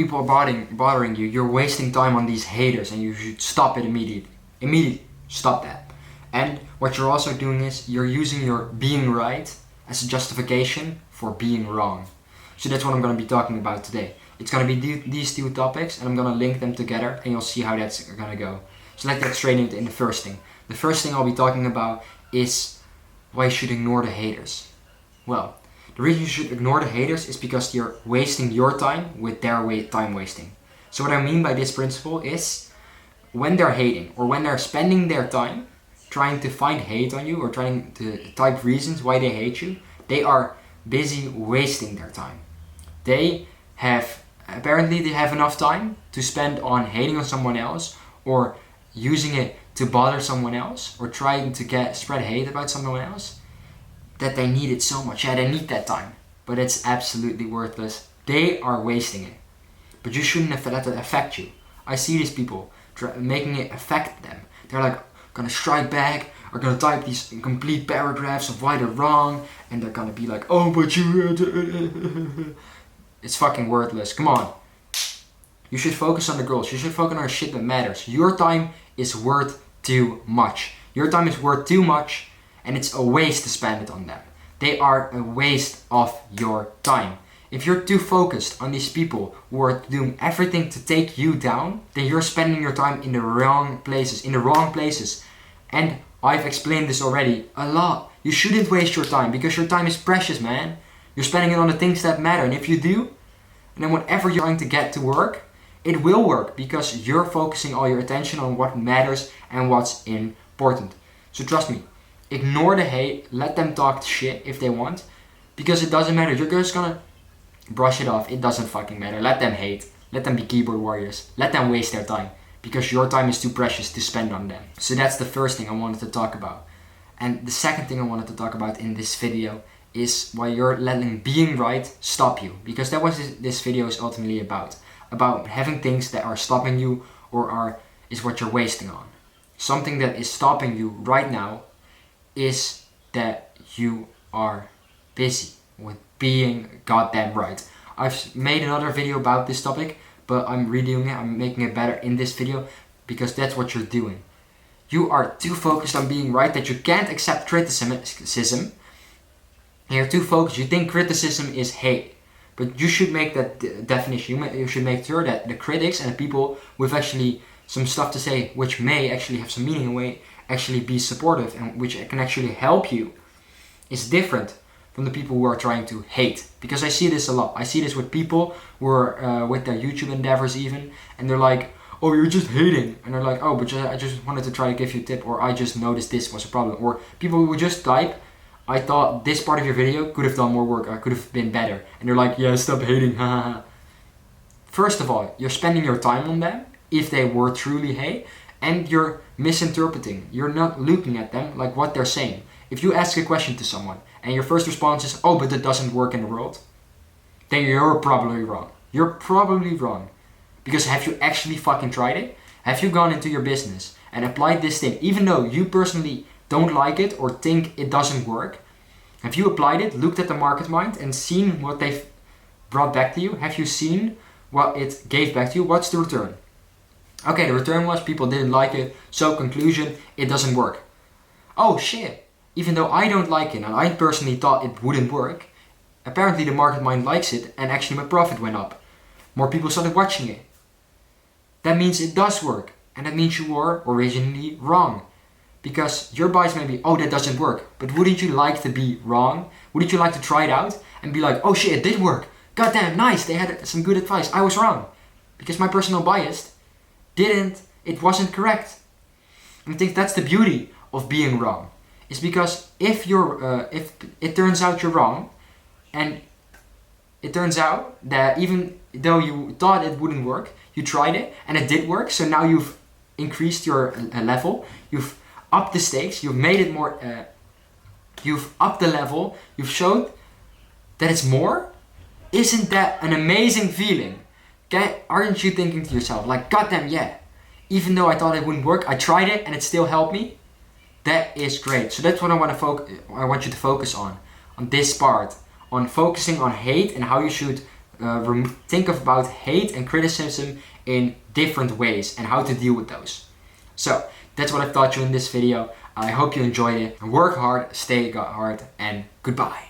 people are bothering you, you're wasting time on these haters and you should stop it immediately. Immediately, stop that. And what you're also doing is you're using your being right as a justification for being wrong. So that's what I'm going to be talking about today. It's going to be these two topics and I'm going to link them together and you'll see how that's going to go. So let's get straight into the first thing. The first thing I'll be talking about is why you should ignore the haters. Well, the reason you should ignore the haters is because you're wasting your time with their time wasting. So what I mean by this principle is when they're hating or when they're spending their time trying to find hate on you or trying to type reasons why they hate you, they are busy wasting their time. Apparently they have enough time to spend on hating on someone else or using it to bother someone else or trying to spread hate about someone else that they need it so much. Yeah, they need that time, but it's absolutely worthless. They are wasting it. But you shouldn't have let it affect you. I see these people making it affect them. They're like gonna strike back, are gonna type these complete paragraphs of why they're wrong, and they're gonna be like, oh, but you... It's fucking worthless. Come on. You should focus on the girls. You should focus on shit that matters. Your time is worth too much. Your time is worth too much, and it's a waste to spend it on them. They are a waste of your time. If you're too focused on these people who are doing everything to take you down, then you're spending your time in the wrong places. And I've explained this already a lot. You shouldn't waste your time because your time is precious, man. You're spending it on the things that matter. And if you do, then whatever you're trying to get to work, it will work because you're focusing all your attention on what matters and what's important. So trust me, ignore the hate, let them talk shit if they want, because it doesn't matter. You're just gonna brush it off. It doesn't fucking matter. Let them hate. Let them be keyboard warriors. Let them waste their time because your time is too precious to spend on them. So that's the first thing I wanted to talk about. And the second thing I wanted to talk about in this video is why you're letting being right stop you, because that was this video is ultimately about having things that are stopping you or is what you're wasting on. Something that is stopping you right now is that you are busy with being goddamn right. I've made another video about this topic, but I'm redoing it. I'm making it better in this video because that's what you're doing. You are too focused on being right that you can't accept criticism. You're too focused. You think criticism is hate. But you should make that definition. You should make sure that the critics and the people with actually some stuff to say, which may actually have some meaning and may actually be supportive and which can actually help you, is different from the people who are trying to hate. Because I see this a lot. I see this with people who are with their YouTube endeavors even, and they're like, oh, you're just hating. And they're like, oh, but I just wanted to try to give you a tip, or I just noticed this was a problem. Or people who just type, I thought this part of your video could have done more work, I could have been better. And they're like, yeah, stop hating, haha. First of all, you're spending your time on them, if they were truly hate, and you're misinterpreting. You're not looking at them like what they're saying. If you ask a question to someone, and your first response is, oh, but that doesn't work in the world, then you're probably wrong. You're probably wrong. Because have you actually fucking tried it? Have you gone into your business and applied this thing, even though you personally don't like it or think it doesn't work? Have you applied it, looked at the market mind and seen what they've brought back to you? Have you seen what it gave back to you? What's the return? Okay, the return was people didn't like it, so conclusion, it doesn't work. Oh shit, even though I don't like it and I personally thought it wouldn't work, apparently the market mind likes it and actually my profit went up. More people started watching it. That means it does work, and that means you were originally wrong. Because your bias may be, oh, that doesn't work. But wouldn't you like to be wrong? Wouldn't you like to try it out and be like, oh shit, it did work. Goddamn, nice, they had some good advice. I was wrong. Because my personal bias it wasn't correct. And I think that's the beauty of being wrong. It's because if it turns out you're wrong, and it turns out that even though you thought it wouldn't work, you tried it and it did work. So now you've increased your level. You've upped the stakes, you've made it more, you've upped the level, you've showed that it's more. Isn't that an amazing feeling? Aren't you thinking to yourself, like, goddamn, yeah, even though I thought it wouldn't work, I tried it and it still helped me? That is great. So that's what I want you to focus on this part, on focusing on hate and how you should think about hate and criticism in different ways and how to deal with those. So that's what I've taught you in this video. I hope you enjoyed it. Work hard, stay hard, and goodbye.